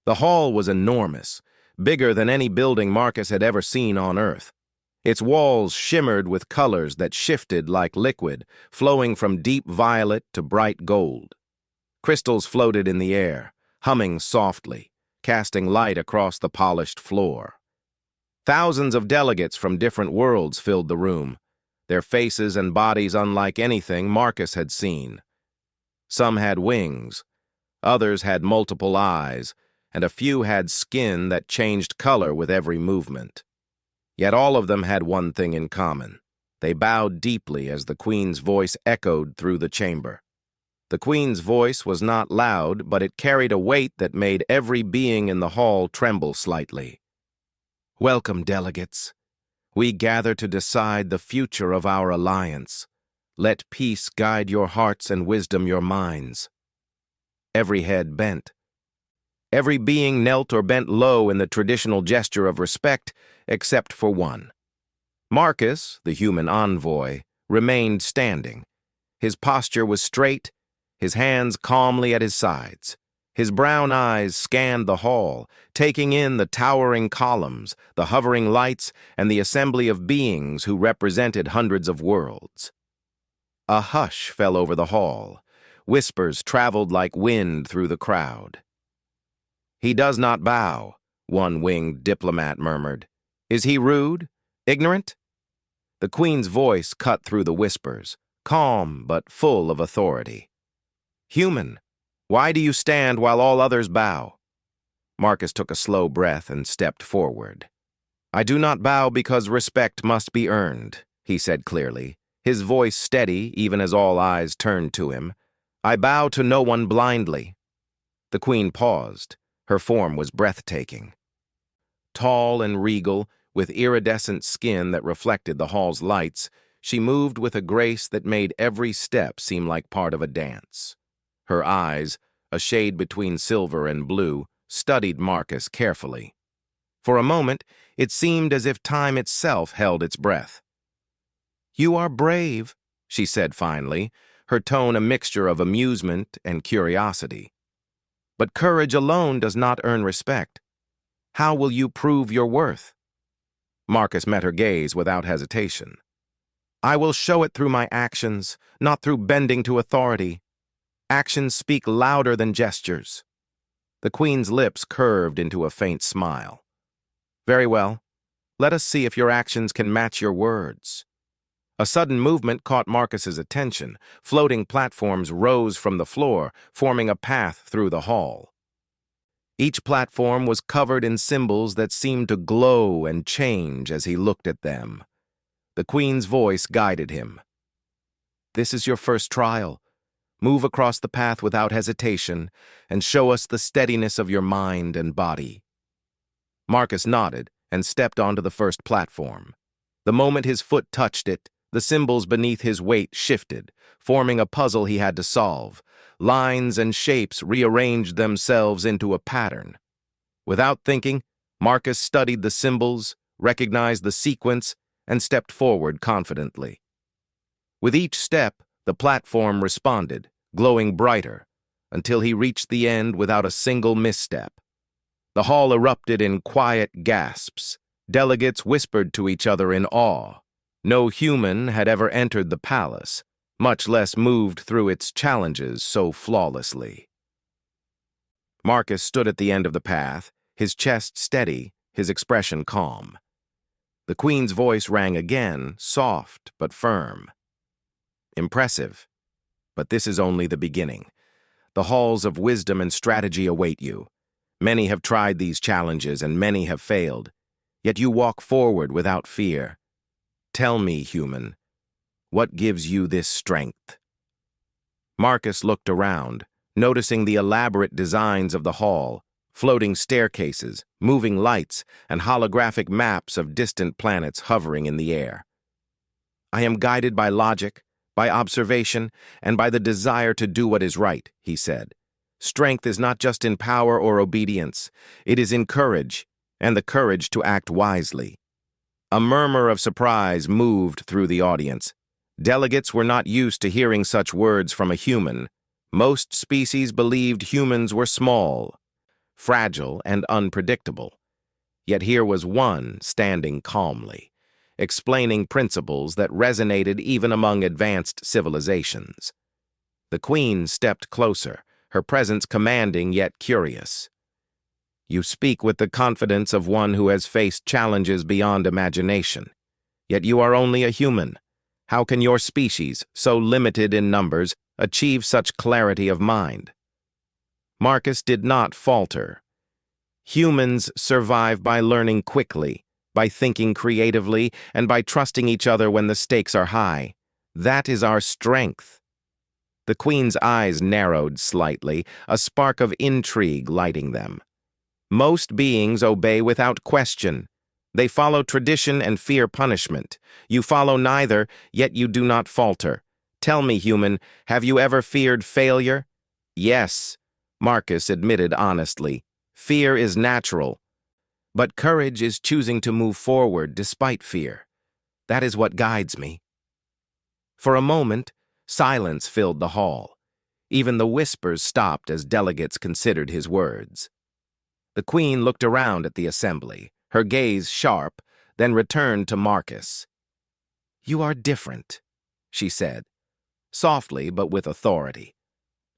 The hall was enormous, bigger than any building Marcus had ever seen on Earth. Its walls shimmered with colors that shifted like liquid, flowing from deep violet to bright gold. Crystals floated in the air, humming softly, casting light across the polished floor. Thousands of delegates from different worlds filled the room, their faces and bodies unlike anything Marcus had seen. Some had wings, others had multiple eyes, and a few had skin that changed color with every movement. Yet all of them had one thing in common. They bowed deeply as the Queen's voice echoed through the chamber. The Queen's voice was not loud, but it carried a weight that made every being in the hall tremble slightly. "Welcome, delegates. We gather to decide the future of our alliance. Let peace guide your hearts and wisdom your minds." Every head bent. Every being knelt or bent low in the traditional gesture of respect, except for one. Marcus, the human envoy, remained standing. His posture was straight, his hands calmly at his sides. His brown eyes scanned the hall, taking in the towering columns, the hovering lights, and the assembly of beings who represented hundreds of worlds. A hush fell over the hall. Whispers traveled like wind through the crowd. "He does not bow," one winged diplomat murmured. "Is he rude? Ignorant?" The Queen's voice cut through the whispers, calm but full of authority. "Human, why do you stand while all others bow?" Marcus took a slow breath and stepped forward. "I do not bow because respect must be earned," he said clearly, his voice steady even as all eyes turned to him. "I bow to no one blindly." The Queen paused. Her form was breathtaking. Tall and regal, with iridescent skin that reflected the hall's lights, she moved with a grace that made every step seem like part of a dance. Her eyes, a shade between silver and blue, studied Marcus carefully. For a moment, it seemed as if time itself held its breath. "You are brave," she said finally, her tone a mixture of amusement and curiosity. "But courage alone does not earn respect. How will you prove your worth?" Marcus met her gaze without hesitation. "I will show it through my actions, not through bending to authority. Actions speak louder than gestures." The Queen's lips curved into a faint smile. "Very well. Let us see if your actions can match your words." A sudden movement caught Marcus's attention. Floating platforms rose from the floor, forming a path through the hall. Each platform was covered in symbols that seemed to glow and change as he looked at them. The Queen's voice guided him. "This is your first trial. Move across the path without hesitation and show us the steadiness of your mind and body." Marcus nodded and stepped onto the first platform. The moment his foot touched it, the symbols beneath his weight shifted, forming a puzzle he had to solve. Lines and shapes rearranged themselves into a pattern. Without thinking, Marcus studied the symbols, recognized the sequence, and stepped forward confidently. With each step, the platform responded, glowing brighter, until he reached the end without a single misstep. The hall erupted in quiet gasps. Delegates whispered to each other in awe. No human had ever entered the palace, much less moved through its challenges so flawlessly. Marcus stood at the end of the path, his chest steady, his expression calm. The Queen's voice rang again, soft but firm. "Impressive, but this is only the beginning. The halls of wisdom and strategy await you. Many have tried these challenges and many have failed, yet you walk forward without fear. Tell me, human, what gives you this strength?" Marcus looked around, noticing the elaborate designs of the hall, floating staircases, moving lights, and holographic maps of distant planets hovering in the air. "I am guided by logic, by observation, and by the desire to do what is right," he said. "Strength is not just in power or obedience, it is in courage, and the courage to act wisely." A murmur of surprise moved through the audience. Delegates were not used to hearing such words from a human. Most species believed humans were small. fragile and unpredictable. Yet here was one standing calmly, explaining principles that resonated even among advanced civilizations. The queen stepped closer, her presence commanding yet curious. You speak with the confidence of one who has faced challenges beyond imagination. Yet you are only a human. How can your species, so limited in numbers, achieve such clarity of mind? Marcus did not falter. Humans survive by learning quickly, by thinking creatively, and by trusting each other when the stakes are high. That is our strength. The queen's eyes narrowed slightly, a spark of intrigue lighting them. Most beings obey without question. They follow tradition and fear punishment. You follow neither, yet you do not falter. Tell me, human, have you ever feared failure? Yes, Marcus admitted honestly. Fear is natural. But courage is choosing to move forward despite fear. That is what guides me. For a moment, silence filled the hall. Even the whispers stopped as delegates considered his words. The queen looked around at the assembly, her gaze sharp, then returned to Marcus. "You are different," she said, softly but with authority.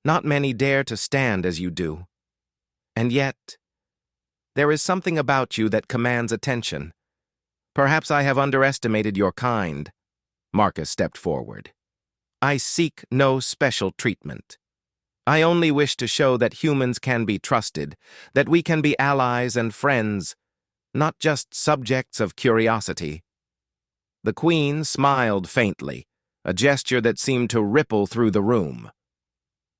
"Not many dare to stand as you do. And yet, there is something about you that commands attention. Perhaps I have underestimated your kind." Marcus stepped forward. "I seek no special treatment. I only wish to show that humans can be trusted, that we can be allies and friends, not just subjects of curiosity." The queen smiled faintly, a gesture that seemed to ripple through the room.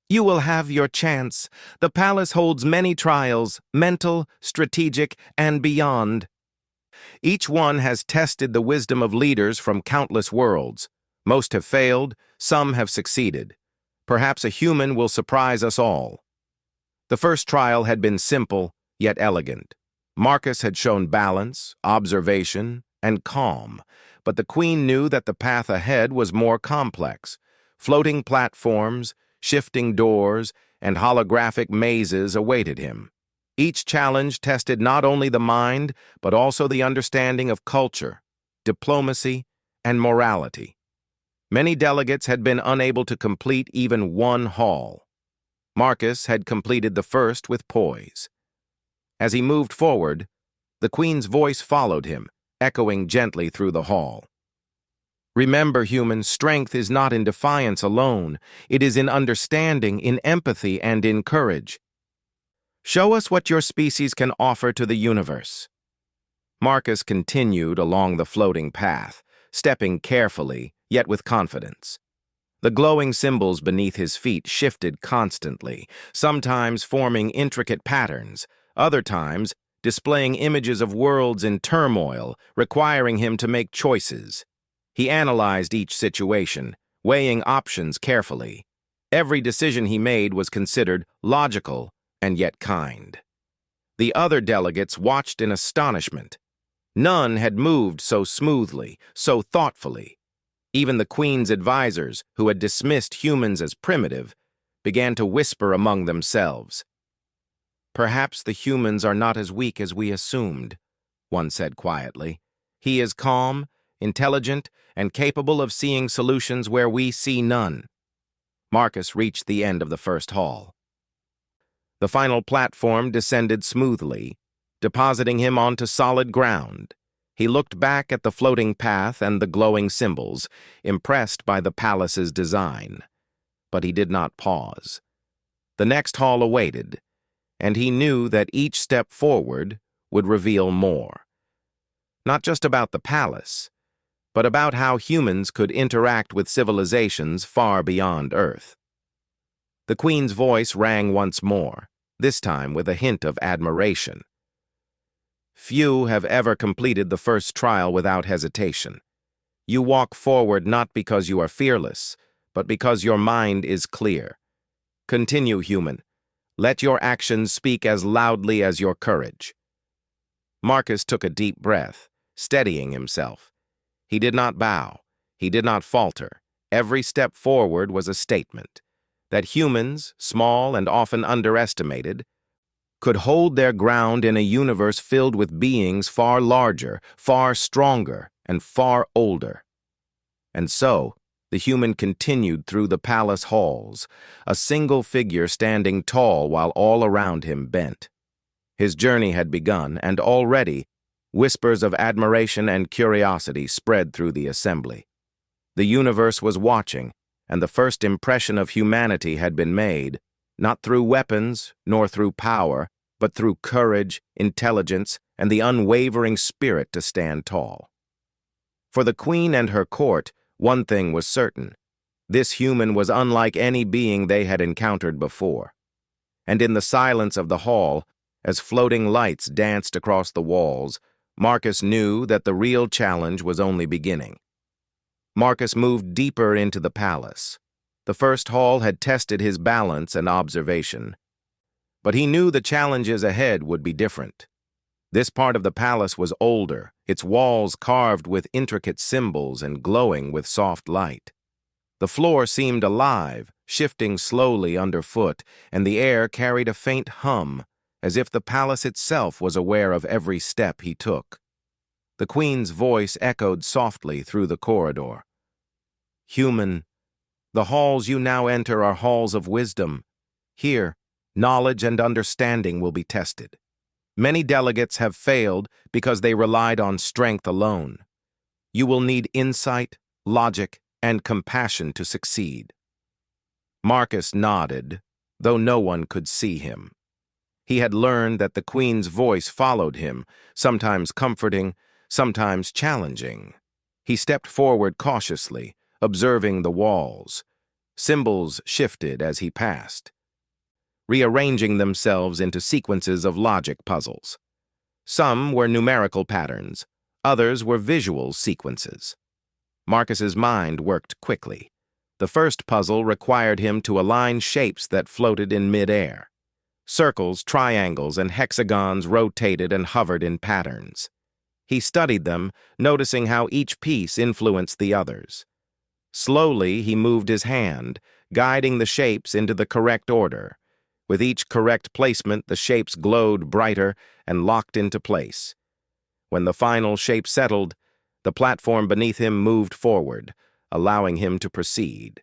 "You will have your chance. The palace holds many trials, mental, strategic, and beyond. Each one has tested the wisdom of leaders from countless worlds. Most have failed, some have succeeded. Perhaps a human will surprise us all." The first trial had been simple, yet elegant. Marcus had shown balance, observation, and calm, but the queen knew that the path ahead was more complex. Floating platforms, shifting doors, and holographic mazes awaited him. Each challenge tested not only the mind, but also the understanding of culture, diplomacy, and morality. Many delegates had been unable to complete even one hall. Marcus had completed the first with poise. As he moved forward, the queen's voice followed him, echoing gently through the hall. "Remember, human, strength is not in defiance alone. It is in understanding, in empathy, and in courage. Show us what your species can offer to the universe." Marcus continued along the floating path, stepping carefully, yet with confidence. The glowing symbols beneath his feet shifted constantly, sometimes forming intricate patterns, other times displaying images of worlds in turmoil, requiring him to make choices. He analyzed each situation, weighing options carefully. Every decision he made was considered logical and yet kind. The other delegates watched in astonishment. None had moved so smoothly, so thoughtfully. Even the queen's advisors, who had dismissed humans as primitive, began to whisper among themselves. "Perhaps the humans are not as weak as we assumed," one said quietly. "He is calm, intelligent, and capable of seeing solutions where we see none." Marcus reached the end of the first hall. The final platform descended smoothly, depositing him onto solid ground. He looked back at the floating path and the glowing symbols, impressed by the palace's design. But he did not pause. The next hall awaited, and he knew that each step forward would reveal more. Not just about the palace, but about how humans could interact with civilizations far beyond Earth. The queen's voice rang once more, this time with a hint of admiration. "Few have ever completed the first trial without hesitation. You walk forward not because you are fearless, but because your mind is clear. Continue, human. Let your actions speak as loudly as your courage." Marcus took a deep breath, steadying himself. He did not bow. He did not falter. Every step forward was a statement that humans, small and often underestimated, could hold their ground in a universe filled with beings far larger, far stronger, and far older. And so, the human continued through the palace halls, a single figure standing tall while all around him bent. His journey had begun, and already, whispers of admiration and curiosity spread through the assembly. The universe was watching, and the first impression of humanity had been made, not through weapons nor through power, but through courage, intelligence, and the unwavering spirit to stand tall. For the queen and her court, one thing was certain. This human was unlike any being they had encountered before. And in the silence of the hall, as floating lights danced across the walls, Marcus knew that the real challenge was only beginning. Marcus moved deeper into the palace. The first hall had tested his balance and observation. But he knew the challenges ahead would be different. This part of the palace was older, its walls carved with intricate symbols and glowing with soft light. The floor seemed alive, shifting slowly underfoot, and the air carried a faint hum, as if the palace itself was aware of every step he took. The queen's voice echoed softly through the corridor. "Human, the halls you now enter are halls of wisdom. Here, knowledge and understanding will be tested. Many delegates have failed because they relied on strength alone. You will need insight, logic, and compassion to succeed." Marcus nodded, though no one could see him. He had learned that the queen's voice followed him, sometimes comforting, sometimes challenging. He stepped forward cautiously, observing the walls. Symbols shifted as he passed, rearranging themselves into sequences of logic puzzles. Some were numerical patterns, others were visual sequences. Marcus's mind worked quickly. The first puzzle required him to align shapes that floated in mid-air. Circles, triangles, and hexagons rotated and hovered in patterns. He studied them, noticing how each piece influenced the others. Slowly, he moved his hand, guiding the shapes into the correct order. With each correct placement, the shapes glowed brighter and locked into place. When the final shape settled, the platform beneath him moved forward, allowing him to proceed.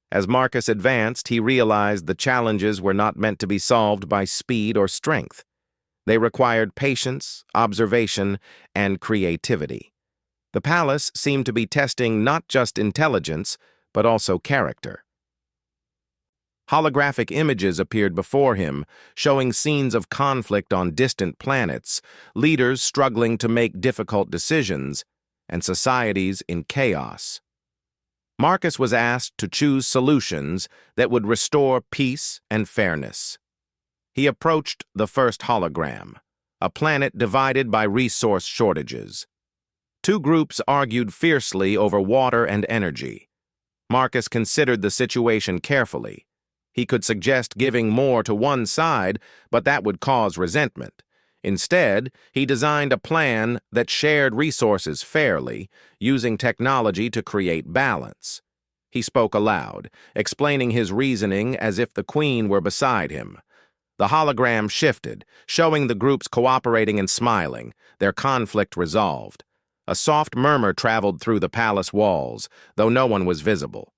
As Marcus advanced, he realized the challenges were not meant to be solved by speed or strength. They required patience, observation, and creativity. The palace seemed to be testing not just intelligence, but also character. Holographic images appeared before him, showing scenes of conflict on distant planets, leaders struggling to make difficult decisions, and societies in chaos. Marcus was asked to choose solutions that would restore peace and fairness. He approached the first hologram, a planet divided by resource shortages. Two groups argued fiercely over water and energy. Marcus considered the situation carefully. He could suggest giving more to one side, but that would cause resentment. Instead, he designed a plan that shared resources fairly, using technology to create balance. He spoke aloud, explaining his reasoning as if the queen were beside him. The hologram shifted, showing the groups cooperating and smiling, their conflict resolved. A soft murmur traveled through the palace walls, though no one was visible.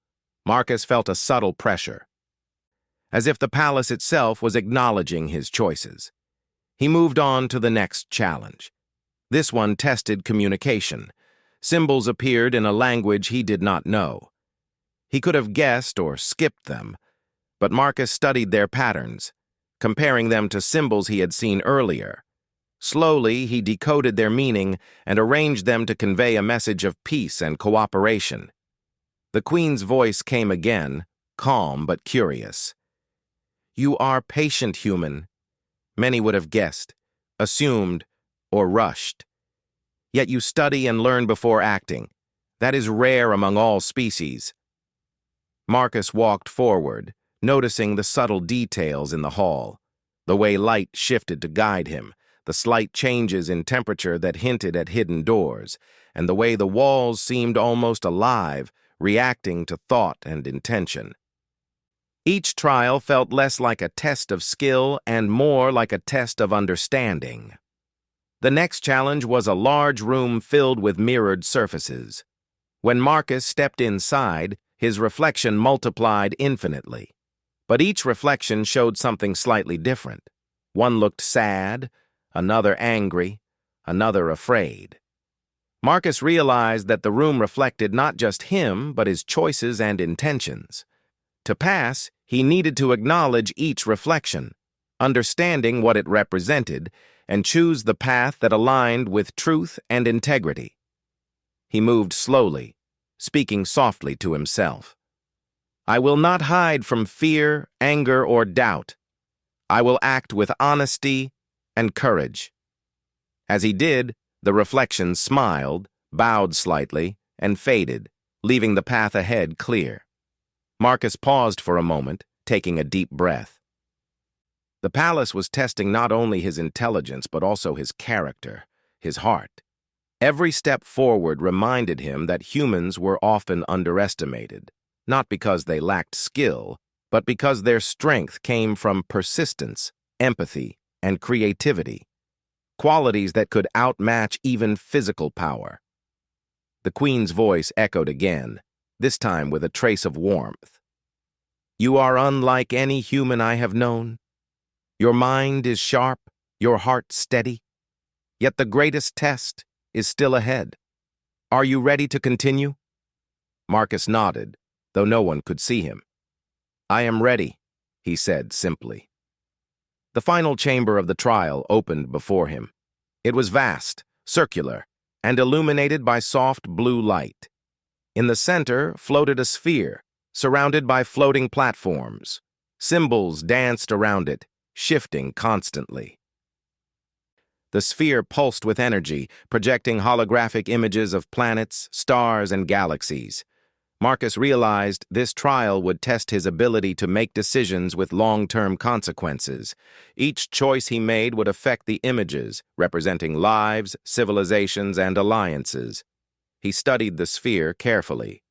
Marcus felt a subtle pressure, as if the palace itself was acknowledging his choices. He moved on to the next challenge. This one tested communication. Symbols appeared in a language he did not know. He could have guessed or skipped them, but Marcus studied their patterns, comparing them to symbols he had seen earlier. Slowly, he decoded their meaning and arranged them to convey a message of peace and cooperation. The queen's voice came again, calm but curious. "You are patient, human." Many would have guessed, assumed, or rushed. Yet you study and learn before acting. That is rare among all species. Marcus walked forward, noticing the subtle details in the hall, the way light shifted to guide him, the slight changes in temperature that hinted at hidden doors, and the way the walls seemed almost alive, reacting to thought and intention. Each trial felt less like a test of skill and more like a test of understanding. The next challenge was a large room filled with mirrored surfaces. When Marcus stepped inside, his reflection multiplied infinitely. But each reflection showed something slightly different. One looked sad, another angry, another afraid. Marcus realized that the room reflected not just him, but his choices and intentions. To pass, he needed to acknowledge each reflection, understanding what it represented, and choose the path that aligned with truth and integrity. He moved slowly, speaking softly to himself. I will not hide from fear, anger, or doubt. I will act with honesty and courage. As he did, the reflection smiled, bowed slightly, and faded, leaving the path ahead clear. Marcus paused for a moment, taking a deep breath. The palace was testing not only his intelligence but also his character, his heart. Every step forward reminded him that humans were often underestimated, not because they lacked skill, but because their strength came from persistence, empathy, and creativity, qualities that could outmatch even physical power. The Queen's voice echoed again, this time with a trace of warmth. You are unlike any human I have known. Your mind is sharp, your heart steady. Yet the greatest test is still ahead. Are you ready to continue? Marcus nodded, though no one could see him. I am ready, he said simply. The final chamber of the trial opened before him. It was vast, circular, and illuminated by soft blue light. In the center floated a sphere, surrounded by floating platforms. Symbols danced around it, shifting constantly. The sphere pulsed with energy, projecting holographic images of planets, stars, and galaxies. Marcus realized this trial would test his ability to make decisions with long-term consequences. Each choice he made would affect the images, representing lives, civilizations, and alliances. He studied the sphere carefully.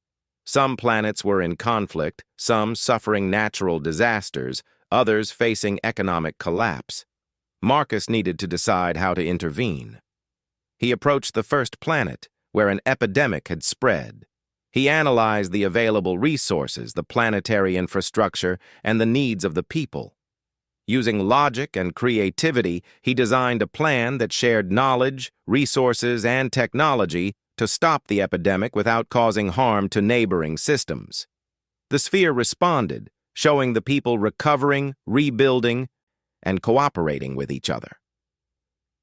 Some planets were in conflict, some suffering natural disasters, others facing economic collapse. Marcus needed to decide how to intervene. He approached the first planet, where an epidemic had spread. He analyzed the available resources, the planetary infrastructure, and the needs of the people. Using logic and creativity, he designed a plan that shared knowledge, resources, and technology to stop the epidemic without causing harm to neighboring systems. The sphere responded, showing the people recovering, rebuilding, and cooperating with each other.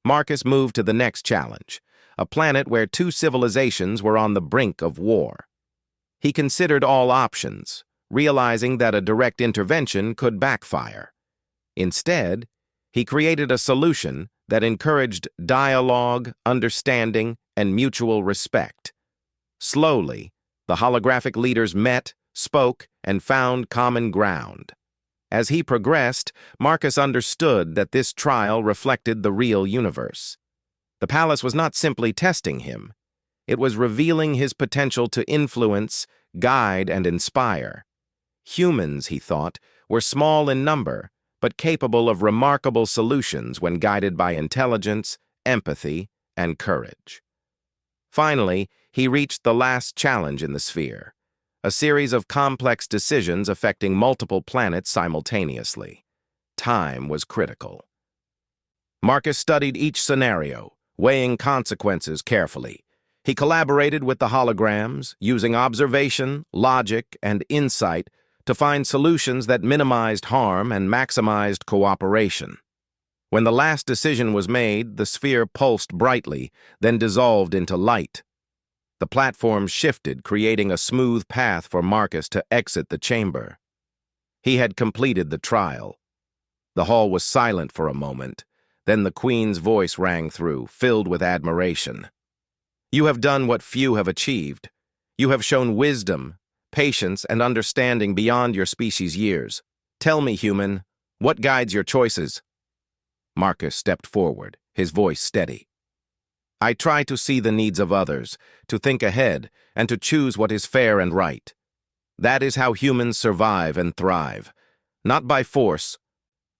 Marcus moved to the next challenge, a planet where two civilizations were on the brink of war. He considered all options, realizing that a direct intervention could backfire. Instead, he created a solution that encouraged dialogue, understanding, and mutual respect. Slowly, the holographic leaders met, spoke, and found common ground. As he progressed, Marcus understood that this trial reflected the real universe. The palace was not simply testing him. It was revealing his potential to influence, guide, and inspire. Humans, he thought, were small in number, but capable of remarkable solutions when guided by intelligence, empathy, and courage. Finally, he reached the last challenge in the sphere, a series of complex decisions affecting multiple planets simultaneously. Time was critical. Marcus studied each scenario, weighing consequences carefully. He collaborated with the holograms, using observation, logic, and insight to find solutions that minimized harm and maximized cooperation. When the last decision was made, the sphere pulsed brightly, then dissolved into light. The platform shifted, creating a smooth path for Marcus to exit the chamber. He had completed the trial. The hall was silent for a moment. Then the Queen's voice rang through, filled with admiration. You have done what few have achieved. You have shown wisdom, patience, and understanding beyond your species' years. Tell me, human, what guides your choices? Marcus stepped forward, his voice steady. I try to see the needs of others, to think ahead, and to choose what is fair and right. That is how humans survive and thrive, not by force,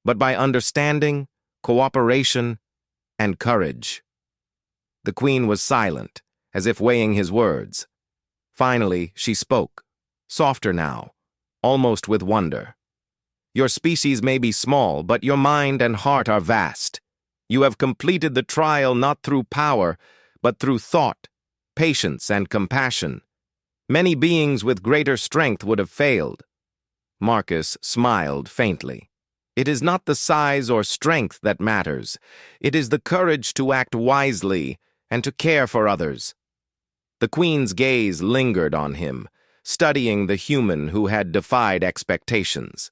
but by understanding, cooperation, and courage. The queen was silent, as if weighing his words. Finally, she spoke, softer now, almost with wonder. Your species may be small, but your mind and heart are vast. You have completed the trial not through power, but through thought, patience, and compassion. Many beings with greater strength would have failed. Marcus smiled faintly. It is not the size or strength that matters. It is the courage to act wisely and to care for others. The queen's gaze lingered on him, studying the human who had defied expectations.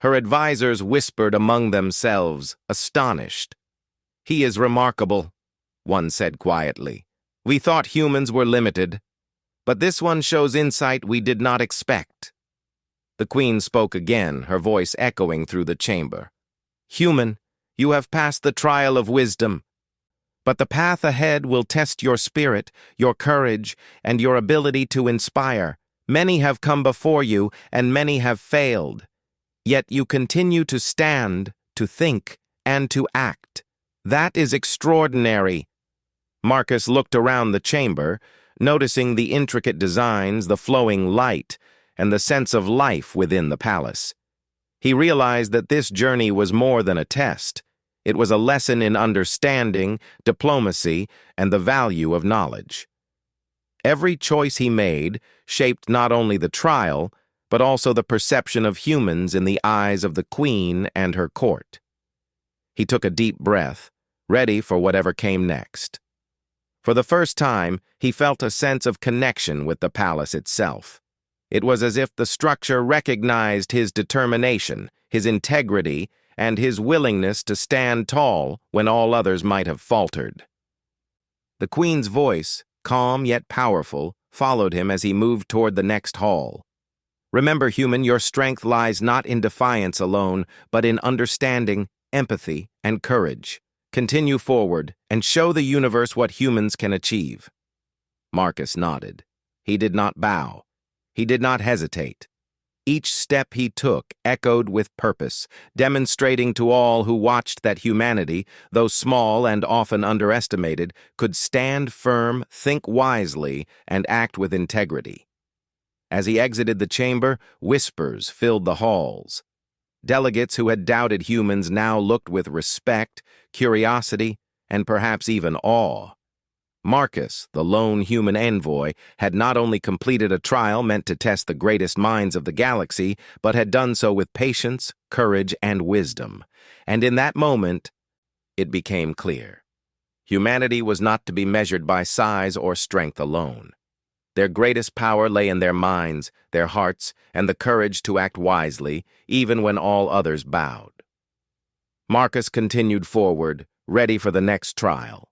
Her advisors whispered among themselves, astonished. "He is remarkable," one said quietly. "We thought humans were limited, but this one shows insight we did not expect." The queen spoke again, her voice echoing through the chamber. "Human, you have passed the trial of wisdom, but the path ahead will test your spirit, your courage, and your ability to inspire. Many have come before you, and many have failed. Yet you continue to stand, to think, and to act. That is extraordinary." Marcus looked around the chamber, noticing the intricate designs, the flowing light, and the sense of life within the palace. He realized that this journey was more than a test. It was a lesson in understanding, diplomacy, and the value of knowledge. Every choice he made shaped not only the trial, but also the perception of humans in the eyes of the queen and her court. He took a deep breath, ready for whatever came next. For the first time, he felt a sense of connection with the palace itself. It was as if the structure recognized his determination, his integrity, and his willingness to stand tall when all others might have faltered. The queen's voice, calm yet powerful, followed him as he moved toward the next hall. "Remember, human, your strength lies not in defiance alone, but in understanding, empathy, and courage. Continue forward and show the universe what humans can achieve." Marcus nodded. He did not bow. He did not hesitate. Each step he took echoed with purpose, demonstrating to all who watched that humanity, though small and often underestimated, could stand firm, think wisely, and act with integrity. As he exited the chamber, whispers filled the halls. Delegates who had doubted humans now looked with respect, curiosity, and perhaps even awe. Marcus, the lone human envoy, had not only completed a trial meant to test the greatest minds of the galaxy, but had done so with patience, courage, and wisdom. And in that moment, it became clear. Humanity was not to be measured by size or strength alone. Their greatest power lay in their minds, their hearts, and the courage to act wisely, even when all others bowed. Marcus continued forward, ready for the next trial.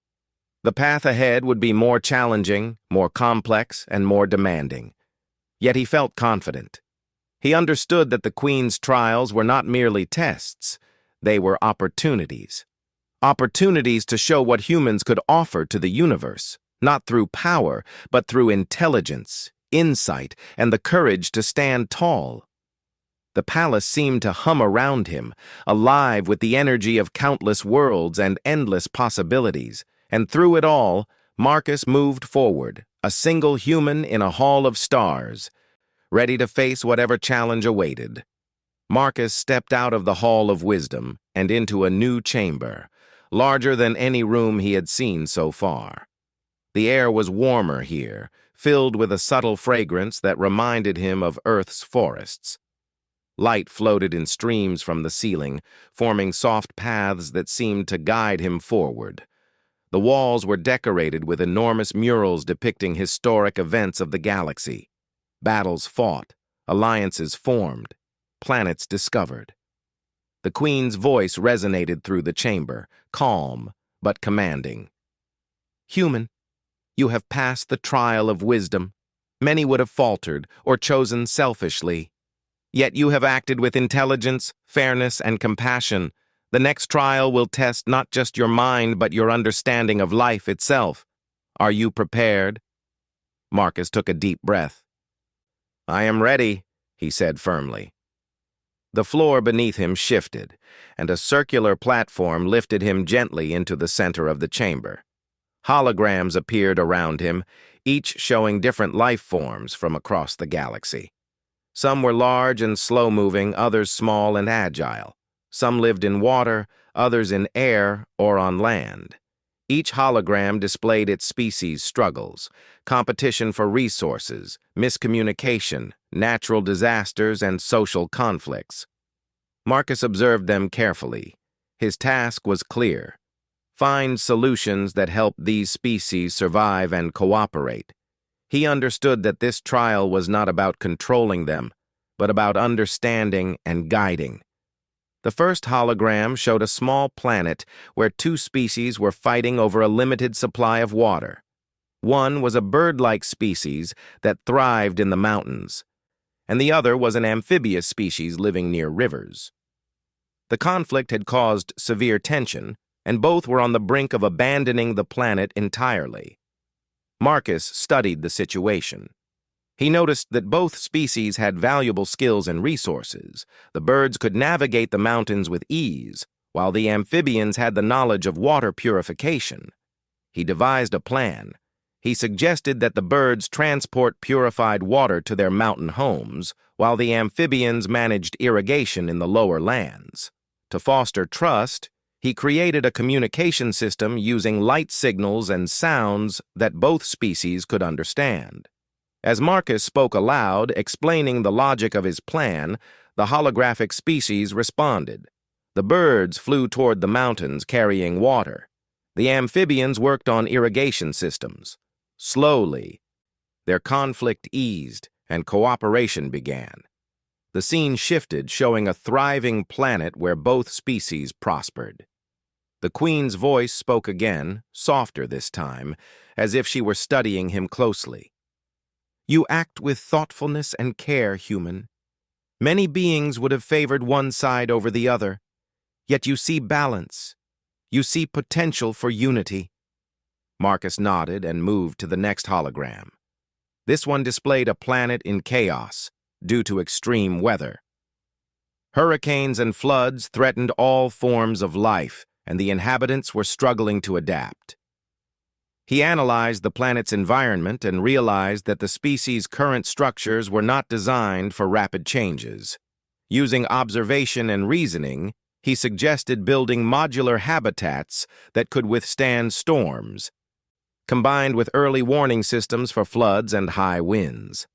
The path ahead would be more challenging, more complex, and more demanding. Yet he felt confident. He understood that the Queen's trials were not merely tests, they were opportunities. Opportunities to show what humans could offer to the universe, not through power, but through intelligence, insight, and the courage to stand tall. The palace seemed to hum around him, alive with the energy of countless worlds and endless possibilities. And through it all, Marcus moved forward, a single human in a hall of stars, ready to face whatever challenge awaited. Marcus stepped out of the Hall of Wisdom and into a new chamber, larger than any room he had seen so far. The air was warmer here, filled with a subtle fragrance that reminded him of Earth's forests. Light floated in streams from the ceiling, forming soft paths that seemed to guide him forward. The walls were decorated with enormous murals depicting historic events of the galaxy. Battles fought, alliances formed, planets discovered. The Queen's voice resonated through the chamber, calm but commanding. "Human, you have passed the trial of wisdom. Many would have faltered or chosen selfishly. Yet you have acted with intelligence, fairness, and compassion. The next trial will test not just your mind, but your understanding of life itself. Are you prepared?" Marcus took a deep breath. "I am ready," he said firmly. The floor beneath him shifted, and a circular platform lifted him gently into the center of the chamber. Holograms appeared around him, each showing different life forms from across the galaxy. Some were large and slow-moving, others small and agile. Some lived in water, others in air or on land. Each hologram displayed its species' struggles, competition for resources, miscommunication, natural disasters, and social conflicts. Marcus observed them carefully. His task was clear: find solutions that help these species survive and cooperate. He understood that this trial was not about controlling them, but about understanding and guiding. The first hologram showed a small planet where two species were fighting over a limited supply of water. One was a bird-like species that thrived in the mountains, and the other was an amphibious species living near rivers. The conflict had caused severe tension, and both were on the brink of abandoning the planet entirely. Marcus studied the situation. He noticed that both species had valuable skills and resources. The birds could navigate the mountains with ease, while the amphibians had the knowledge of water purification. He devised a plan. He suggested that the birds transport purified water to their mountain homes, while the amphibians managed irrigation in the lower lands. To foster trust, he created a communication system using light signals and sounds that both species could understand. As Marcus spoke aloud, explaining the logic of his plan, the holographic species responded. The birds flew toward the mountains carrying water. The amphibians worked on irrigation systems. Slowly, their conflict eased and cooperation began. The scene shifted, showing a thriving planet where both species prospered. The Queen's voice spoke again, softer this time, as if she were studying him closely. "You act with thoughtfulness and care, human. Many beings would have favored one side over the other, yet you see balance. You see potential for unity." Marcus nodded and moved to the next hologram. This one displayed a planet in chaos due to extreme weather. Hurricanes and floods threatened all forms of life, and the inhabitants were struggling to adapt. He analyzed the planet's environment and realized that the species' current structures were not designed for rapid changes. Using observation and reasoning, he suggested building modular habitats that could withstand storms, combined with early warning systems for floods and high winds.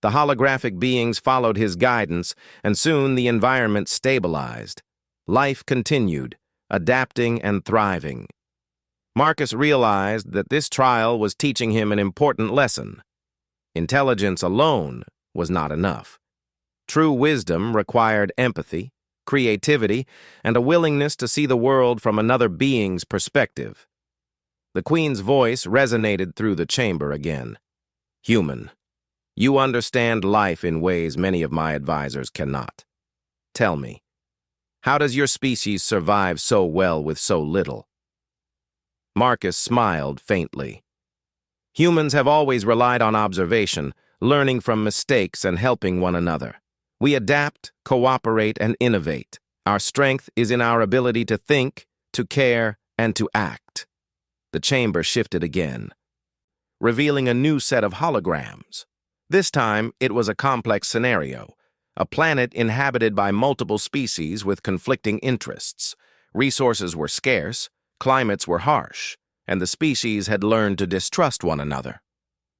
The holographic beings followed his guidance, and soon the environment stabilized. Life continued, adapting and thriving. Marcus realized that this trial was teaching him an important lesson. Intelligence alone was not enough. True wisdom required empathy, creativity, and a willingness to see the world from another being's perspective. The Queen's voice resonated through the chamber again. "Human, you understand life in ways many of my advisors cannot. Tell me, how does your species survive so well with so little?" Marcus smiled faintly. "Humans have always relied on observation, learning from mistakes and helping one another. We adapt, cooperate, and innovate. Our strength is in our ability to think, to care, and to act." The chamber shifted again, revealing a new set of holograms. This time, it was a complex scenario, a planet inhabited by multiple species with conflicting interests. Resources were scarce, climates were harsh, and the species had learned to distrust one another.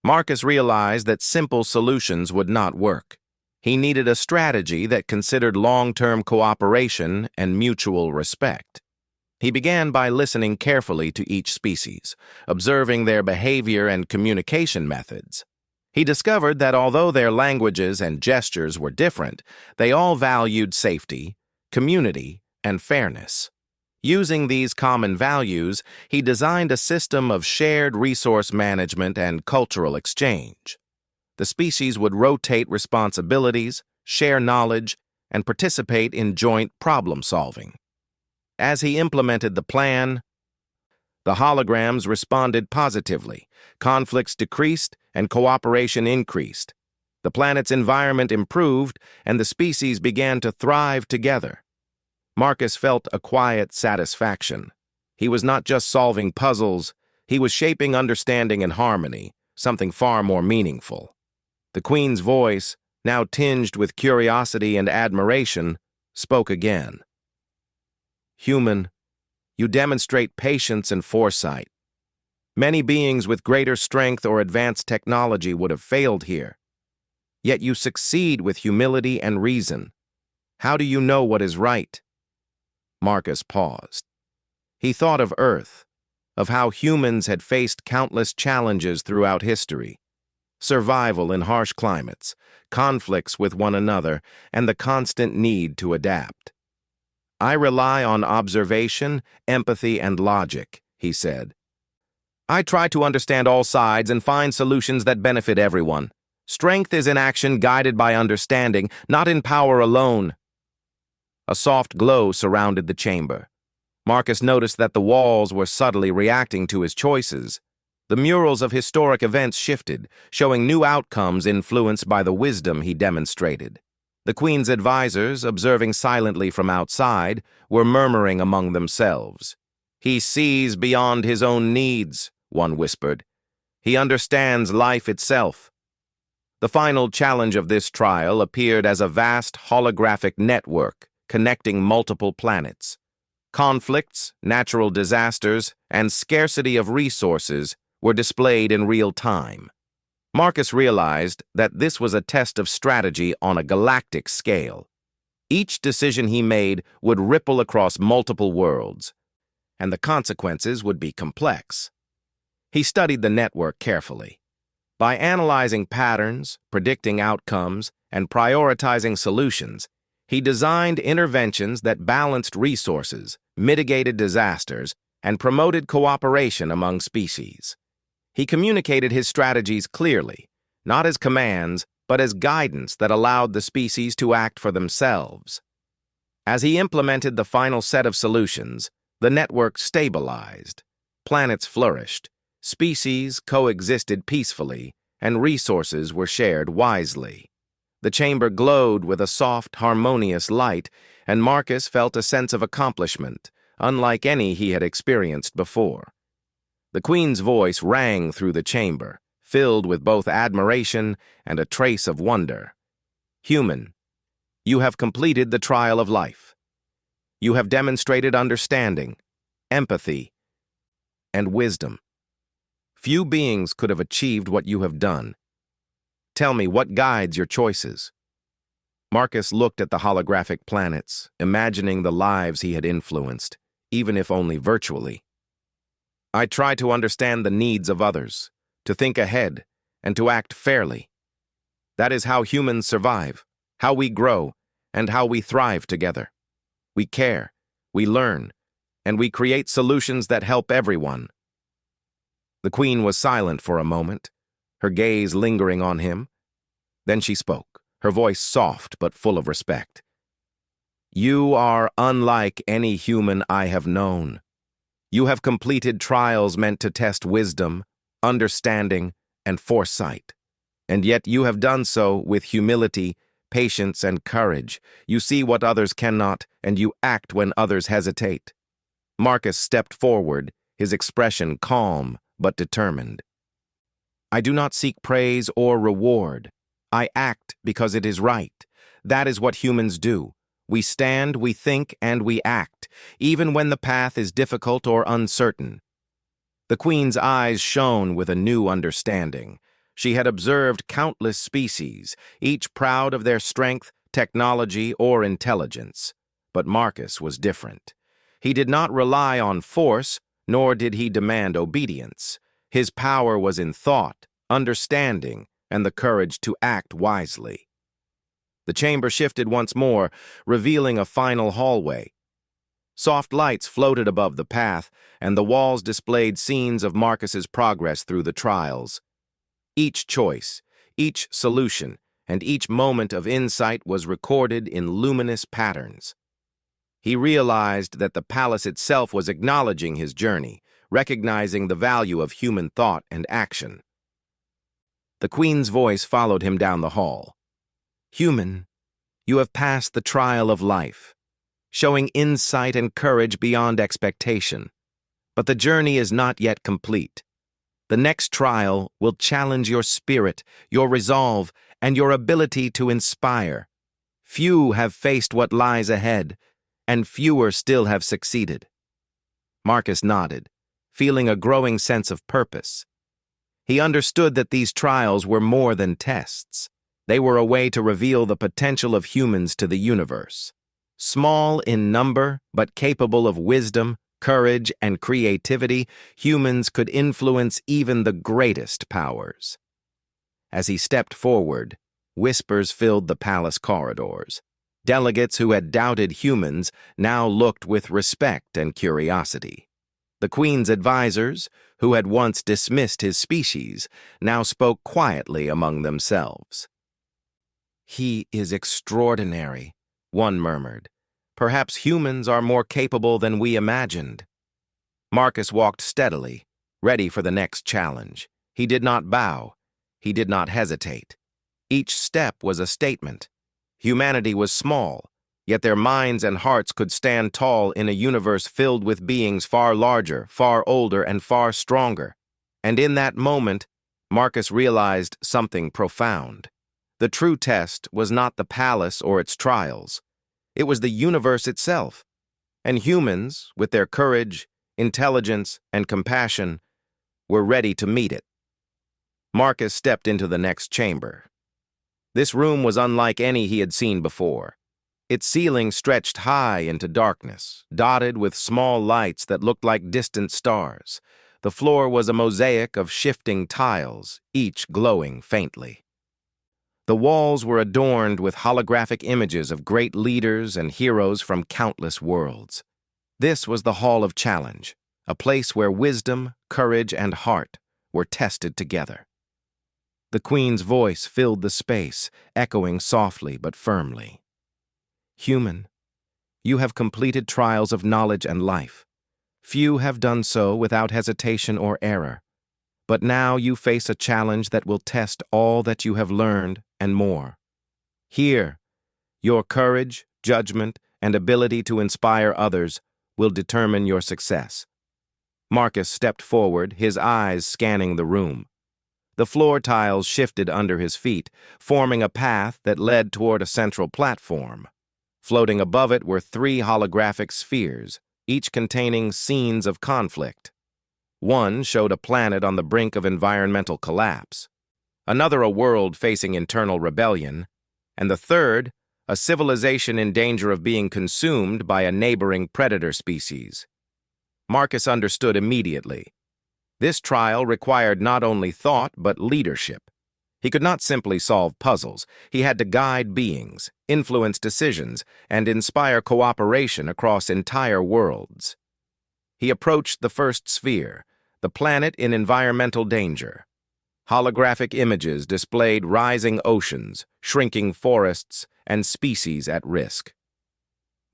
Marcus realized that simple solutions would not work. He needed a strategy that considered long-term cooperation and mutual respect. He began by listening carefully to each species, observing their behavior and communication methods. He discovered that although their languages and gestures were different, they all valued safety, community, and fairness. Using these common values, he designed a system of shared resource management and cultural exchange. The species would rotate responsibilities, share knowledge, and participate in joint problem-solving. As he implemented the plan, the holograms responded positively. Conflicts decreased and cooperation increased. The planet's environment improved, and the species began to thrive together. Marcus felt a quiet satisfaction. He was not just solving puzzles, he was shaping understanding and harmony, something far more meaningful. The Queen's voice, now tinged with curiosity and admiration, spoke again. "Human, you demonstrate patience and foresight. Many beings with greater strength or advanced technology would have failed here. Yet you succeed with humility and reason. How do you know what is right?" Marcus paused. He thought of Earth, of how humans had faced countless challenges throughout history. Survival in harsh climates, conflicts with one another, and the constant need to adapt. "I rely on observation, empathy, and logic," he said. "I try to understand all sides and find solutions that benefit everyone. Strength is in action guided by understanding, not in power alone." A soft glow surrounded the chamber. Marcus noticed that the walls were subtly reacting to his choices. The murals of historic events shifted, showing new outcomes influenced by the wisdom he demonstrated. The Queen's advisors, observing silently from outside, were murmuring among themselves. "He sees beyond his own needs," one whispered. "He understands life itself." The final challenge of this trial appeared as a vast holographic network connecting multiple planets. Conflicts, natural disasters, and scarcity of resources were displayed in real time. Marcus realized that this was a test of strategy on a galactic scale. Each decision he made would ripple across multiple worlds, and the consequences would be complex. He studied the network carefully. By analyzing patterns, predicting outcomes, and prioritizing solutions, he designed interventions that balanced resources, mitigated disasters, and promoted cooperation among species. He communicated his strategies clearly, not as commands, but as guidance that allowed the species to act for themselves. As he implemented the final set of solutions, the network stabilized, planets flourished, species coexisted peacefully, and resources were shared wisely. The chamber glowed with a soft, harmonious light, and Marcus felt a sense of accomplishment, unlike any he had experienced before. The Queen's voice rang through the chamber, filled with both admiration and a trace of wonder. "Human, you have completed the trial of life. You have demonstrated understanding, empathy, and wisdom. Few beings could have achieved what you have done. Tell me, what guides your choices?" Marcus looked at the holographic planets, imagining the lives he had influenced, even if only virtually. "I try to understand the needs of others, to think ahead, and to act fairly. That is how humans survive, how we grow, and how we thrive together. We care, we learn, and we create solutions that help everyone." The Queen was silent for a moment, her gaze lingering on him. Then she spoke, her voice soft but full of respect. "You are unlike any human I have known. You have completed trials meant to test wisdom, understanding, and foresight. And yet you have done so with humility, patience, and courage. You see what others cannot, and you act when others hesitate." Marcus stepped forward, his expression calm but determined. "I do not seek praise or reward. I act because it is right. That is what humans do. We stand, we think, and we act, even when the path is difficult or uncertain." The Queen's eyes shone with a new understanding. She had observed countless species, each proud of their strength, technology, or intelligence. But Marcus was different. He did not rely on force, nor did he demand obedience. His power was in thought, understanding, and the courage to act wisely. The chamber shifted once more, revealing a final hallway. Soft lights floated above the path, and the walls displayed scenes of Marcus's progress through the trials. Each choice, each solution, and each moment of insight was recorded in luminous patterns. He realized that the palace itself was acknowledging his journey, recognizing the value of human thought and action. The Queen's voice followed him down the hall. "Human, you have passed the trial of life, showing insight and courage beyond expectation. But the journey is not yet complete. The next trial will challenge your spirit, your resolve, and your ability to inspire. Few have faced what lies ahead, and fewer still have succeeded." Marcus nodded, feeling a growing sense of purpose. He understood that these trials were more than tests. They were a way to reveal the potential of humans to the universe. Small in number, but capable of wisdom, courage, and creativity, humans could influence even the greatest powers. As he stepped forward, whispers filled the palace corridors. Delegates who had doubted humans now looked with respect and curiosity. The Queen's advisors, who had once dismissed his species, now spoke quietly among themselves. "He is extraordinary," one murmured. "Perhaps humans are more capable than we imagined." Marcus walked steadily, ready for the next challenge. He did not bow. He did not hesitate. Each step was a statement. Humanity was small, yet their minds and hearts could stand tall in a universe filled with beings far larger, far older, and far stronger. And in that moment, Marcus realized something profound. The true test was not the palace or its trials. It was the universe itself. And humans, with their courage, intelligence, and compassion, were ready to meet it. Marcus stepped into the next chamber. This room was unlike any he had seen before. Its ceiling stretched high into darkness, dotted with small lights that looked like distant stars. The floor was a mosaic of shifting tiles, each glowing faintly. The walls were adorned with holographic images of great leaders and heroes from countless worlds. This was the Hall of Challenge, a place where wisdom, courage, and heart were tested together. The Queen's voice filled the space, echoing softly but firmly. "Human, you have completed trials of knowledge and life. Few have done so without hesitation or error. But now you face a challenge that will test all that you have learned and more. Here, your courage, judgment, and ability to inspire others will determine your success." Marcus stepped forward, his eyes scanning the room. The floor tiles shifted under his feet, forming a path that led toward a central platform. Floating above it were 3 holographic spheres, each containing scenes of conflict. One showed a planet on the brink of environmental collapse, another a world facing internal rebellion, and the third, a civilization in danger of being consumed by a neighboring predator species. Marcus understood immediately. This trial required not only thought but leadership. He could not simply solve puzzles. He had to guide beings, influence decisions, and inspire cooperation across entire worlds. He approached the first sphere, the planet in environmental danger. Holographic images displayed rising oceans, shrinking forests, and species at risk.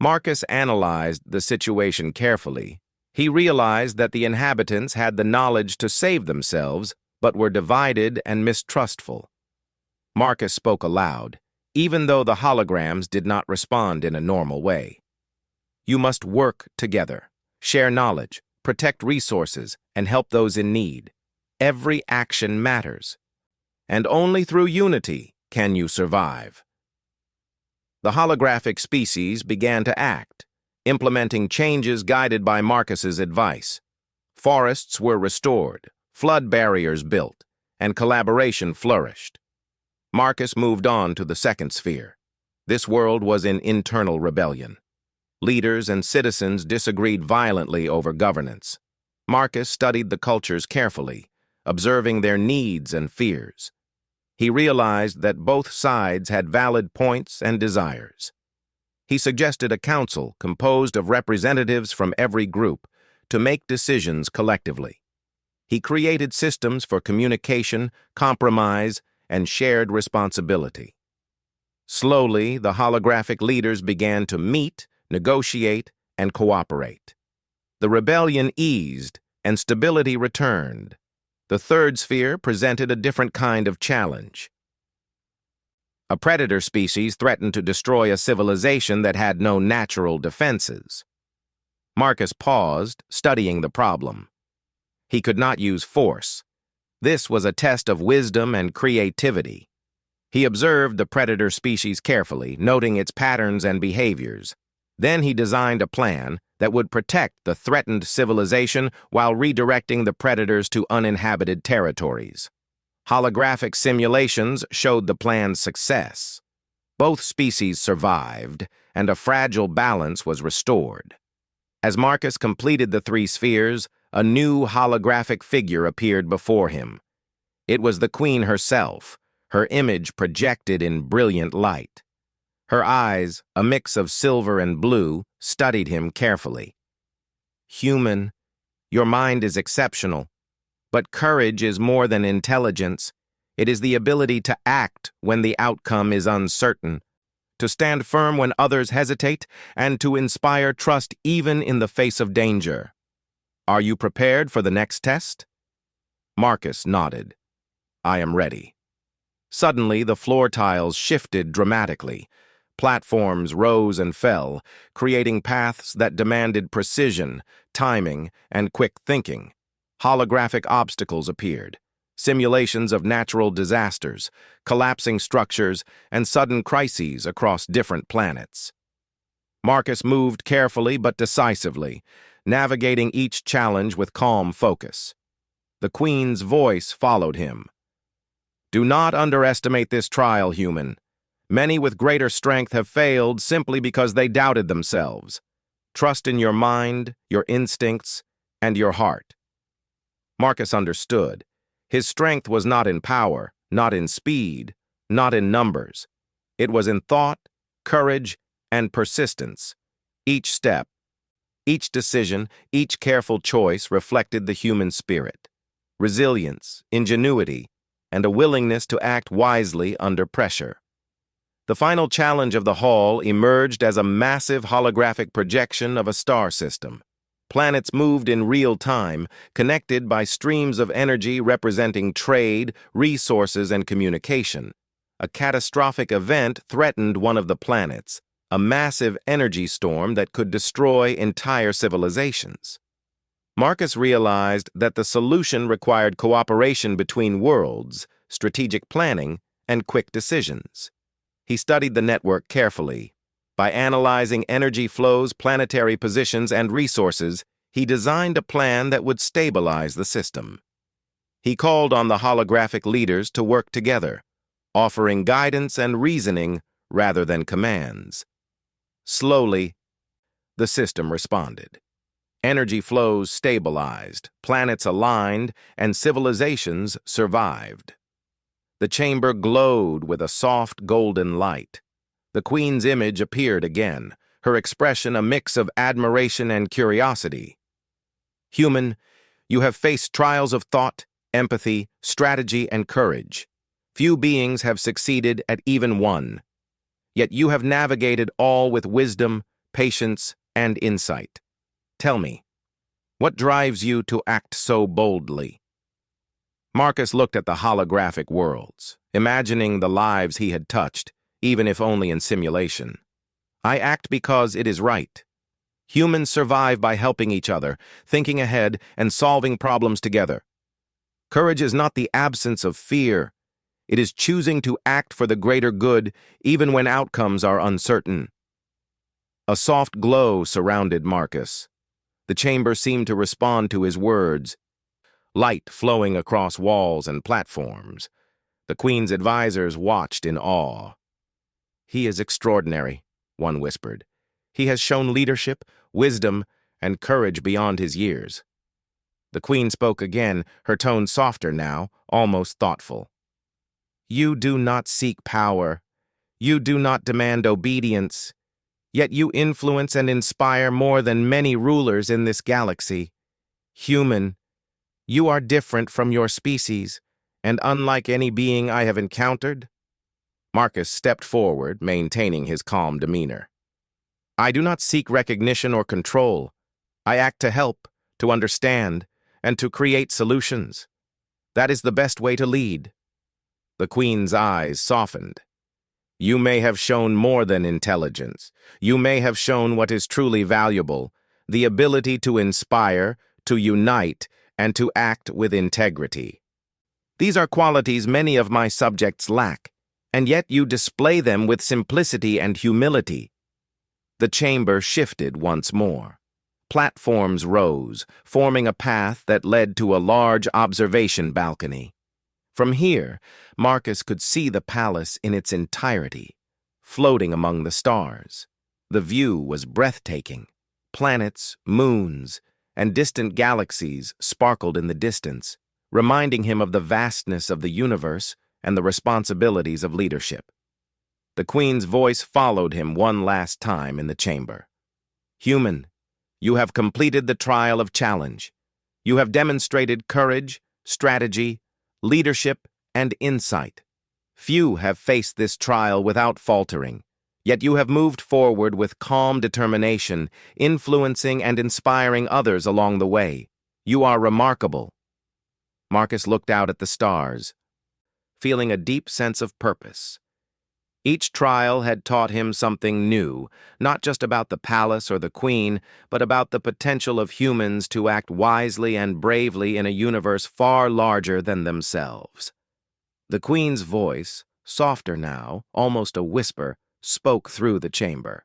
Marcus analyzed the situation carefully. He realized that the inhabitants had the knowledge to save themselves, but were divided and mistrustful. Marcus spoke aloud, even though the holograms did not respond in a normal way. "You must work together, share knowledge, protect resources, and help those in need. Every action matters, and only through unity can you survive." The holographic species began to act, implementing changes guided by Marcus's advice. Forests were restored, flood barriers built, and collaboration flourished. Marcus moved on to the second sphere. This world was in internal rebellion. Leaders and citizens disagreed violently over governance. Marcus studied the cultures carefully, observing their needs and fears. He realized that both sides had valid points and desires. He suggested a council composed of representatives from every group to make decisions collectively. He created systems for communication, compromise, and shared responsibility. Slowly, the holographic leaders began to meet, negotiate, and cooperate. The rebellion eased, and stability returned. The third sphere presented a different kind of challenge. A predator species threatened to destroy a civilization that had no natural defenses. Marcus paused, studying the problem. He could not use force. This was a test of wisdom and creativity. He observed the predator species carefully, noting its patterns and behaviors. Then he designed a plan that would protect the threatened civilization while redirecting the predators to uninhabited territories. Holographic simulations showed the plan's success. Both species survived, and a fragile balance was restored. As Marcus completed the three spheres, a new holographic figure appeared before him. It was the Queen herself, her image projected in brilliant light. Her eyes, a mix of silver and blue, studied him carefully. "Human, your mind is exceptional, but courage is more than intelligence. It is the ability to act when the outcome is uncertain, to stand firm when others hesitate, and to inspire trust even in the face of danger. Are you prepared for the next test?" Marcus nodded. "I am ready." Suddenly, the floor tiles shifted dramatically. Platforms rose and fell, creating paths that demanded precision, timing, and quick thinking. Holographic obstacles appeared. Simulations of natural disasters, collapsing structures, and sudden crises across different planets. Marcus moved carefully but decisively, navigating each challenge with calm focus. The Queen's voice followed him. "Do not underestimate this trial, human. Many with greater strength have failed simply because they doubted themselves. Trust in your mind, your instincts, and your heart." Marcus understood. His strength was not in power, not in speed, not in numbers. It was in thought, courage, and persistence. Each step, each decision, each careful choice reflected the human spirit. Resilience, ingenuity, and a willingness to act wisely under pressure. The final challenge of the hall emerged as a massive holographic projection of a star system. Planets moved in real time, connected by streams of energy representing trade, resources, and communication. A catastrophic event threatened one of the planets, a massive energy storm that could destroy entire civilizations. Marcus realized that the solution required cooperation between worlds, strategic planning, and quick decisions. He studied the network carefully. By analyzing energy flows, planetary positions, and resources, he designed a plan that would stabilize the system. He called on the holographic leaders to work together, offering guidance and reasoning rather than commands. Slowly, the system responded. Energy flows stabilized, planets aligned, and civilizations survived. The chamber glowed with a soft golden light. The Queen's image appeared again, her expression a mix of admiration and curiosity. "Human, you have faced trials of thought, empathy, strategy, and courage. Few beings have succeeded at even one. Yet you have navigated all with wisdom, patience, and insight. Tell me, what drives you to act so boldly?" Marcus looked at the holographic worlds, imagining the lives he had touched, even if only in simulation. "I act because it is right. Humans survive by helping each other, thinking ahead, and solving problems together. Courage is not the absence of fear. It is choosing to act for the greater good, even when outcomes are uncertain." A soft glow surrounded Marcus. The chamber seemed to respond to his words, light flowing across walls and platforms. The Queen's advisors watched in awe. "He is extraordinary," one whispered. "He has shown leadership, wisdom, and courage beyond his years." The Queen spoke again, her tone softer now, almost thoughtful. "You do not seek power. You do not demand obedience. Yet you influence and inspire more than many rulers in this galaxy. Human, you are different from your species, and unlike any being I have encountered." Marcus stepped forward, maintaining his calm demeanor. "I do not seek recognition or control. I act to help, to understand, and to create solutions. That is the best way to lead. The Queen's eyes softened. You may have shown more than intelligence. You may have shown what is truly valuable, the ability to inspire, to unite, and to act with integrity. These are qualities many of my subjects lack, and yet you display them with simplicity and humility. The chamber shifted once more. Platforms rose, forming a path that led to a large observation balcony. From here, Marcus could see the palace in its entirety, floating among the stars. The view was breathtaking. Planets, moons, and distant galaxies sparkled in the distance, reminding him of the vastness of the universe and the responsibilities of leadership. The Queen's voice followed him one last time in the chamber. Human, you have completed the trial of challenge. You have demonstrated courage, strategy, leadership, and insight. Few have faced this trial without faltering, yet you have moved forward with calm determination, influencing and inspiring others along the way. You are remarkable. Marcus looked out at the stars, feeling a deep sense of purpose. Each trial had taught him something new, not just about the palace or the Queen, but about the potential of humans to act wisely and bravely in a universe far larger than themselves. The Queen's voice, softer now, almost a whisper, spoke through the chamber.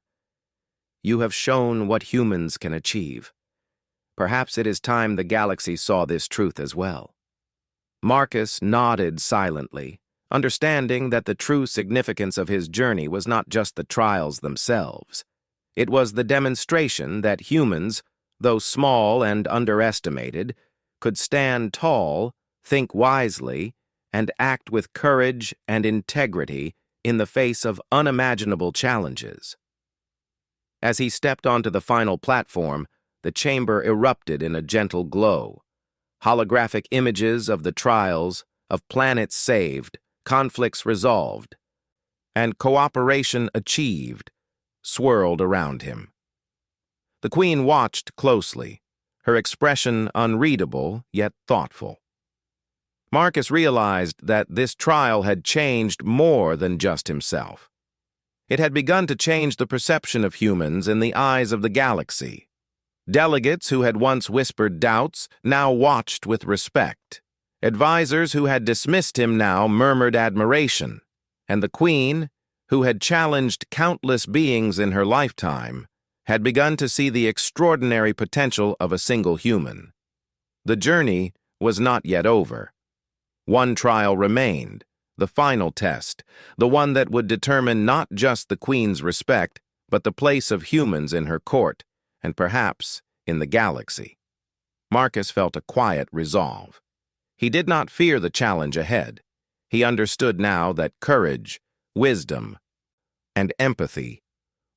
You have shown what humans can achieve. Perhaps it is time the galaxy saw this truth as well. Marcus nodded silently, understanding that the true significance of his journey was not just the trials themselves. It was the demonstration that humans, though small and underestimated, could stand tall, think wisely, and act with courage and integrity in the face of unimaginable challenges. As he stepped onto the final platform, the chamber erupted in a gentle glow. Holographic images of the trials, of planets saved, conflicts resolved, and cooperation achieved, swirled around him. The Queen watched closely, her expression unreadable yet thoughtful. Marcus realized that this trial had changed more than just himself. It had begun to change the perception of humans in the eyes of the galaxy. Delegates who had once whispered doubts now watched with respect. Advisors who had dismissed him now murmured admiration, and the Queen, who had challenged countless beings in her lifetime, had begun to see the extraordinary potential of a single human. The journey was not yet over. One trial remained, the final test, the one that would determine not just the Queen's respect, but the place of humans in her court, and perhaps in the galaxy. Marcus felt a quiet resolve. He did not fear the challenge ahead. He understood now that courage, wisdom, and empathy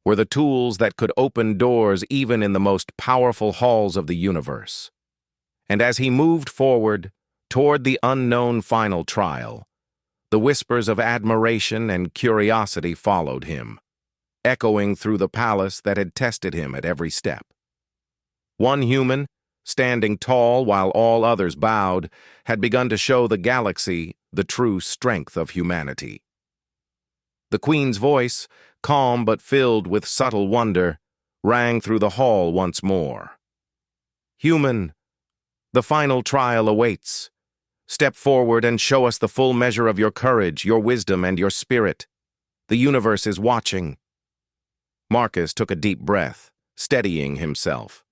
were the tools that could open doors even in the most powerful halls of the universe. And as he moved forward toward the unknown final trial, the whispers of admiration and curiosity followed him, echoing through the palace that had tested him at every step. One human, standing tall while all others bowed, had begun to show the galaxy the true strength of humanity. The Queen's voice, calm but filled with subtle wonder, rang through the hall once more. Human, the final trial awaits. Step forward and show us the full measure of your courage, your wisdom, and your spirit. The universe is watching. Marcus took a deep breath, steadying himself.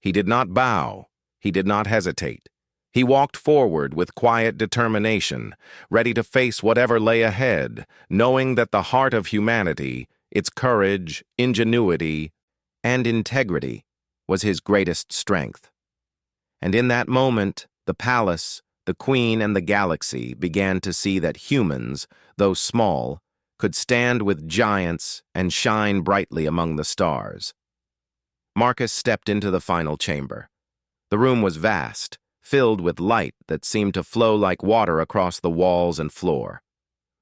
He did not bow. He did not hesitate. He walked forward with quiet determination, ready to face whatever lay ahead, knowing that the heart of humanity, its courage, ingenuity, and integrity, was his greatest strength. And in that moment, the palace, the Queen, and the galaxy began to see that humans, though small, could stand with giants and shine brightly among the stars. Marcus stepped into the final chamber. The room was vast, filled with light that seemed to flow like water across the walls and floor.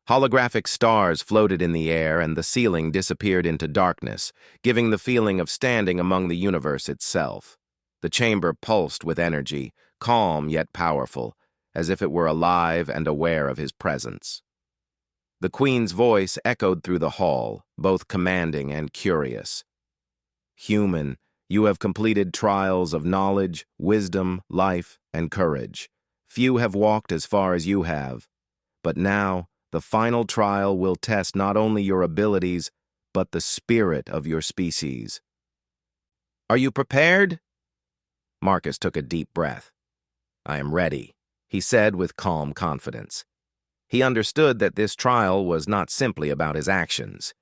Holographic stars floated in the air, and the ceiling disappeared into darkness, giving the feeling of standing among the universe itself. The chamber pulsed with energy, calm yet powerful, as if it were alive and aware of his presence. The Queen's voice echoed through the hall, both commanding and curious. "Human, you have completed trials of knowledge, wisdom, life, and courage. Few have walked as far as you have. But now, the final trial will test not only your abilities, but the spirit of your species." "Are you prepared?" Marcus took a deep breath. "I am ready," he said with calm confidence. He understood that this trial was not simply about his actions.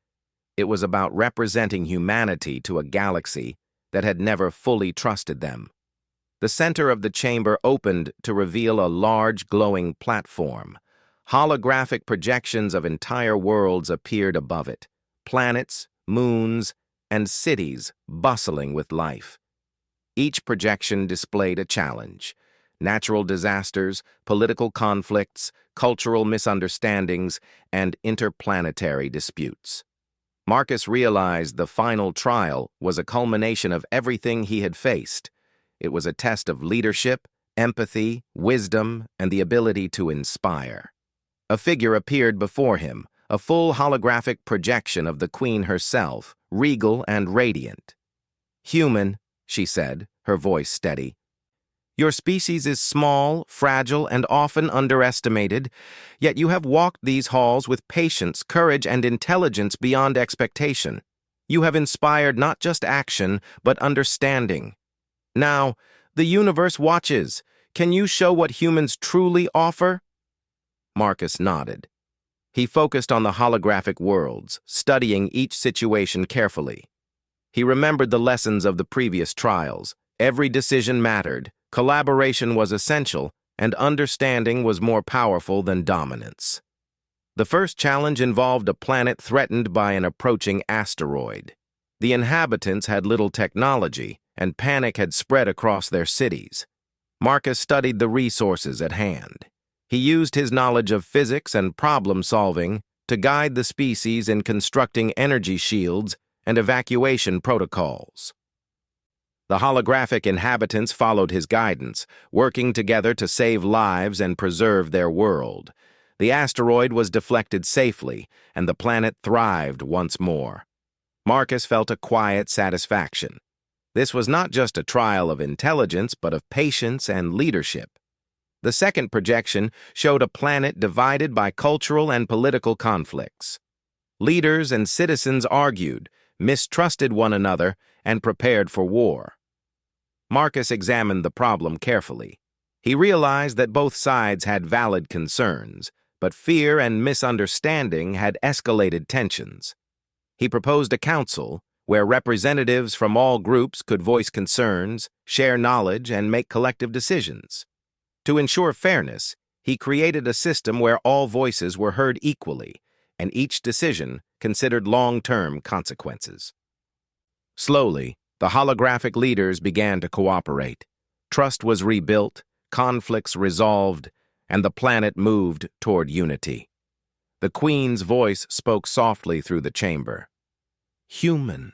It was about representing humanity to a galaxy that had never fully trusted them. The center of the chamber opened to reveal a large glowing platform. Holographic projections of entire worlds appeared above it, planets, moons, and cities bustling with life. Each projection displayed a challenge: natural disasters, political conflicts, cultural misunderstandings, and interplanetary disputes. Marcus realized the final trial was a culmination of everything he had faced. It was a test of leadership, empathy, wisdom, and the ability to inspire. A figure appeared before him, a full holographic projection of the Queen herself, regal and radiant. "Human," she said, her voice steady. "Your species is small, fragile, and often underestimated, yet you have walked these halls with patience, courage, and intelligence beyond expectation. You have inspired not just action, but understanding. Now, the universe watches. Can you show what humans truly offer?" Marcus nodded. He focused on the holographic worlds, studying each situation carefully. He remembered the lessons of the previous trials. Every decision mattered, collaboration was essential, and understanding was more powerful than dominance. The first challenge involved a planet threatened by an approaching asteroid. The inhabitants had little technology, and panic had spread across their cities. Marcus studied the resources at hand. He used his knowledge of physics and problem-solving to guide the species in constructing energy shields and evacuation protocols. The holographic inhabitants followed his guidance, working together to save lives and preserve their world. The asteroid was deflected safely, and the planet thrived once more. Marcus felt a quiet satisfaction. This was not just a trial of intelligence, but of patience and leadership. The second projection showed a planet divided by cultural and political conflicts. Leaders and citizens argued, mistrusted one another, and prepared for war. Marcus examined the problem carefully. He realized that both sides had valid concerns, but fear and misunderstanding had escalated tensions. He proposed a council where representatives from all groups could voice concerns, share knowledge, and make collective decisions. To ensure fairness, he created a system where all voices were heard equally, and each decision considered long-term consequences. Slowly, the holographic leaders began to cooperate. Trust was rebuilt, conflicts resolved, and the planet moved toward unity. The Queen's voice spoke softly through the chamber. "Human,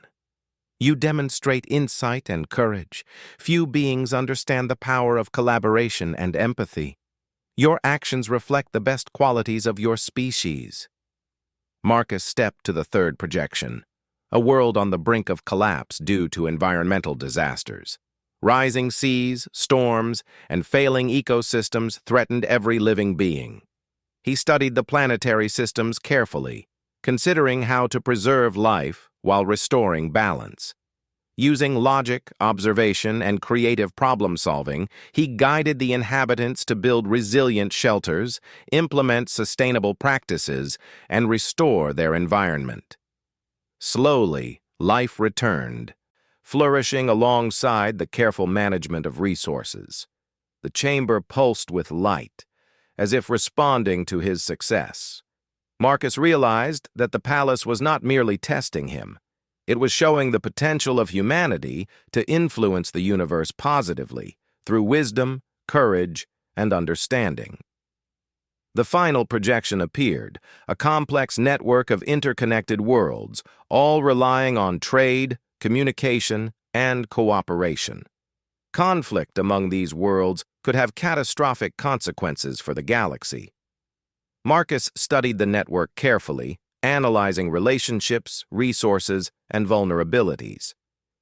you demonstrate insight and courage. Few beings understand the power of collaboration and empathy. Your actions reflect the best qualities of your species." Marcus stepped to the third projection, a world on the brink of collapse due to environmental disasters. Rising seas, storms, and failing ecosystems threatened every living being. He studied the planetary systems carefully, considering how to preserve life while restoring balance. Using logic, observation, and creative problem-solving, he guided the inhabitants to build resilient shelters, implement sustainable practices, and restore their environment. Slowly, life returned, flourishing alongside the careful management of resources. The chamber pulsed with light, as if responding to his success. Marcus realized that the palace was not merely testing him. It was showing the potential of humanity to influence the universe positively through wisdom, courage, and understanding. The final projection appeared, a complex network of interconnected worlds, all relying on trade, communication, and cooperation. Conflict among these worlds could have catastrophic consequences for the galaxy. Marcus studied the network carefully, analyzing relationships, resources, and vulnerabilities.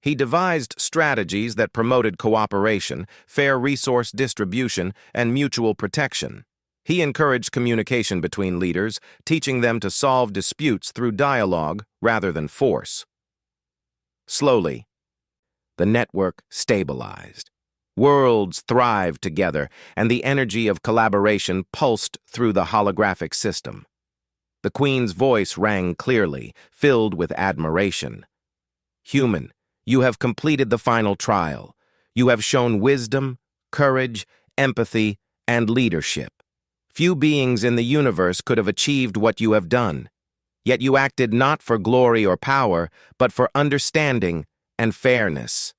He devised strategies that promoted cooperation, fair resource distribution, and mutual protection. He encouraged communication between leaders, teaching them to solve disputes through dialogue rather than force. Slowly, the network stabilized. Worlds thrived together, and the energy of collaboration pulsed through the holographic system. The Queen's voice rang clearly, filled with admiration. "Human, you have completed the final trial. You have shown wisdom, courage, empathy, and leadership. Few beings in the universe could have achieved what you have done. Yet you acted not for glory or power, but for understanding and fairness."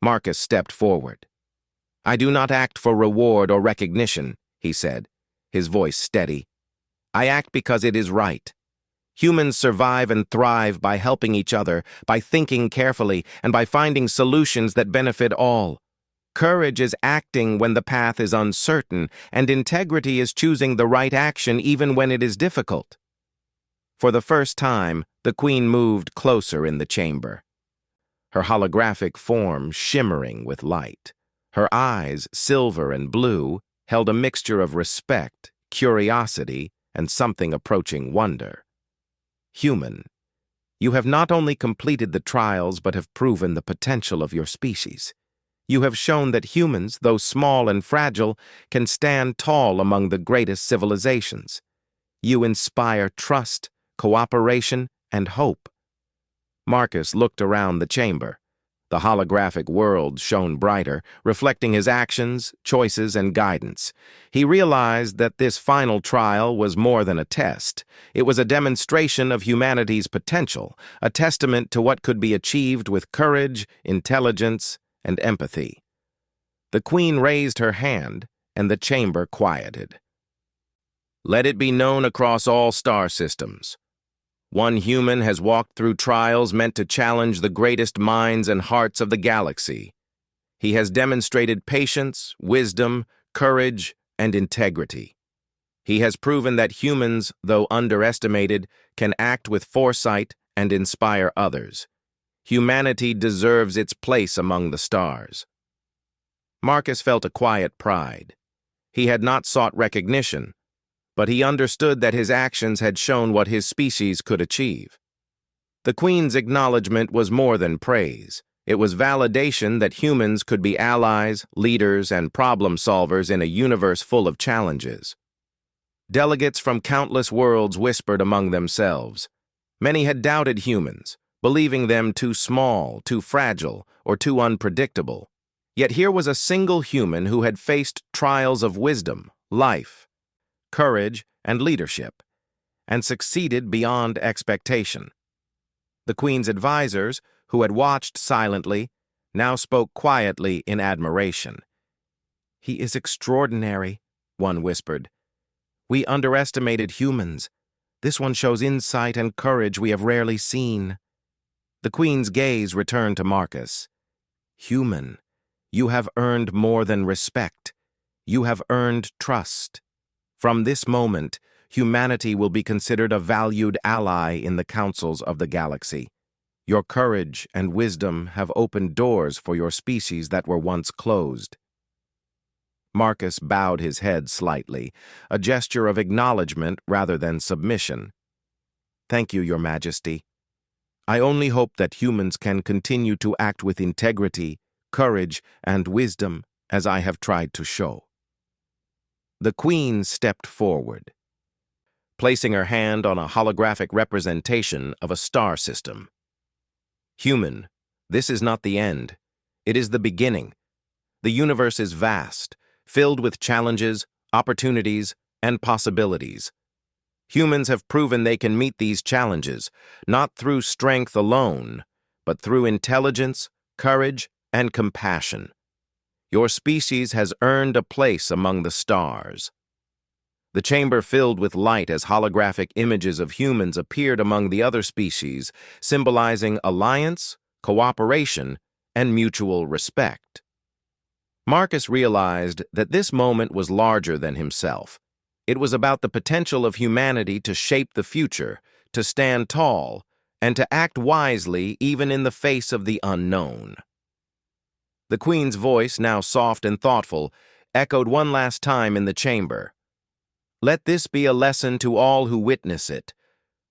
Marcus stepped forward. "I do not act for reward or recognition," he said, his voice steady. "I act because it is right. Humans survive and thrive by helping each other, by thinking carefully, and by finding solutions that benefit all. Courage is acting when the path is uncertain, and integrity is choosing the right action even when it is difficult." For the first time, the Queen moved closer in the chamber, her holographic form shimmering with light. Her eyes, silver and blue, held a mixture of respect, curiosity, and something approaching wonder. "Human, you have not only completed the trials but have proven the potential of your species. You have shown that humans, though small and fragile, can stand tall among the greatest civilizations. You inspire trust, cooperation, and hope." Marcus looked around the chamber. The holographic world shone brighter, reflecting his actions, choices, and guidance. He realized that this final trial was more than a test. It was a demonstration of humanity's potential, a testament to what could be achieved with courage, intelligence, and empathy. The Queen raised her hand, and the chamber quieted. "Let it be known across all star systems. One human has walked through trials meant to challenge the greatest minds and hearts of the galaxy. He has demonstrated patience, wisdom, courage, and integrity. He has proven that humans, though underestimated, can act with foresight and inspire others. Humanity deserves its place among the stars." Marcus felt a quiet pride. He had not sought recognition, but he understood that his actions had shown what his species could achieve. The Queen's acknowledgement was more than praise. It was validation that humans could be allies, leaders, and problem-solvers in a universe full of challenges. Delegates from countless worlds whispered among themselves. Many had doubted humans, believing them too small, too fragile, or too unpredictable. Yet here was a single human who had faced trials of wisdom, life, courage, and leadership, and succeeded beyond expectation. The Queen's advisors, who had watched silently, now spoke quietly in admiration. "He is extraordinary," one whispered. "We underestimated humans. This one shows insight and courage we have rarely seen." The Queen's gaze returned to Marcus. "Human, you have earned more than respect. You have earned trust. From this moment, humanity will be considered a valued ally in the councils of the galaxy. Your courage and wisdom have opened doors for your species that were once closed." Marcus bowed his head slightly, a gesture of acknowledgement rather than submission. "Thank you, Your Majesty. I only hope that humans can continue to act with integrity, courage, and wisdom as I have tried to show." The Queen stepped forward, placing her hand on a holographic representation of a star system. "Human, this is not the end. It is the beginning. The universe is vast, filled with challenges, opportunities, and possibilities. Humans have proven they can meet these challenges, not through strength alone, but through intelligence, courage, and compassion. Your species has earned a place among the stars." The chamber filled with light as holographic images of humans appeared among the other species, symbolizing alliance, cooperation, and mutual respect. Marcus realized that this moment was larger than himself. It was about the potential of humanity to shape the future, to stand tall, and to act wisely even in the face of the unknown. The Queen's voice, now soft and thoughtful, echoed one last time in the chamber. Let this be a lesson to all who witness it.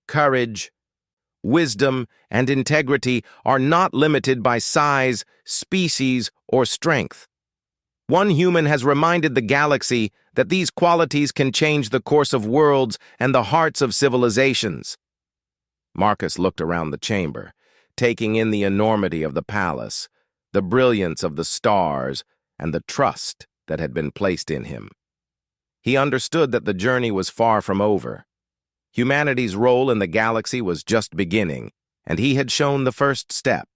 Courage, wisdom, and integrity are not limited by size, species, or strength. One human has reminded the galaxy that these qualities can change the course of worlds and the hearts of civilizations. Marcus looked around the chamber, taking in the enormity of the palace, the brilliance of the stars, and the trust that had been placed in him. He understood that the journey was far from over. Humanity's role in the galaxy was just beginning, and he had shown the first step,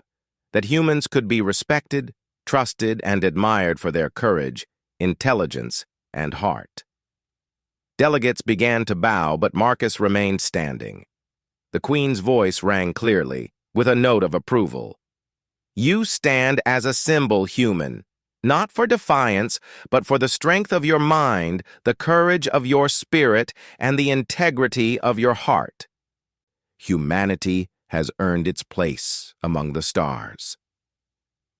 that humans could be respected, trusted, and admired for their courage, intelligence, and heart. Delegates began to bow, but Marcus remained standing. The Queen's voice rang clearly, with a note of approval. You stand as a symbol, human, not for defiance, but for the strength of your mind, the courage of your spirit, and the integrity of your heart. Humanity has earned its place among the stars.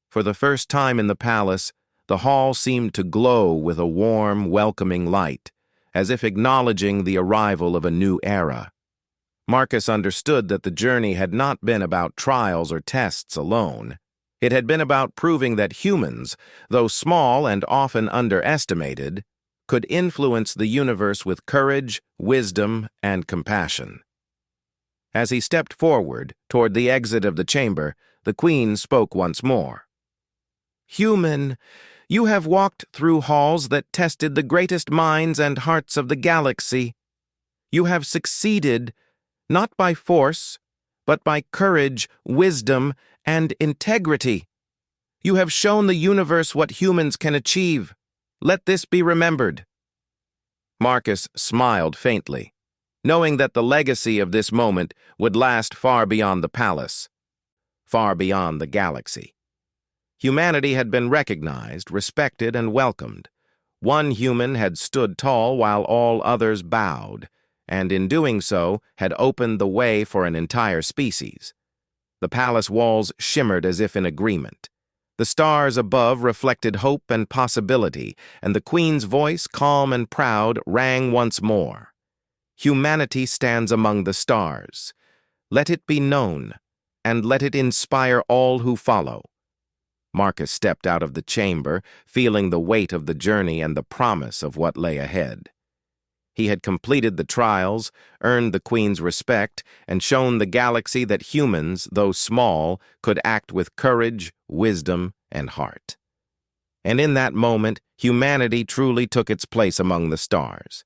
For the first time in the palace, the hall seemed to glow with a warm, welcoming light, as if acknowledging the arrival of a new era. Marcus understood that the journey had not been about trials or tests alone. It had been about proving that humans, though small and often underestimated, could influence the universe with courage, wisdom, and compassion. As he stepped forward toward the exit of the chamber, the Queen spoke once more. Human, you have walked through halls that tested the greatest minds and hearts of the galaxy. You have succeeded, not by force, but by courage, wisdom, and integrity. You have shown the universe what humans can achieve. Let this be remembered. Marcus smiled faintly, knowing that the legacy of this moment would last far beyond the palace, far beyond the galaxy. Humanity had been recognized, respected, and welcomed. One human had stood tall while all others bowed, and in doing so had opened the way for an entire species. The palace walls shimmered as if in agreement. The stars above reflected hope and possibility, and the Queen's voice, calm and proud, rang once more. Humanity stands among the stars. Let it be known, and let it inspire all who follow. Marcus stepped out of the chamber, feeling the weight of the journey and the promise of what lay ahead. He had completed the trials, earned the Queen's respect, and shown the galaxy that humans, though small, could act with courage, wisdom, and heart. And in that moment, humanity truly took its place among the stars.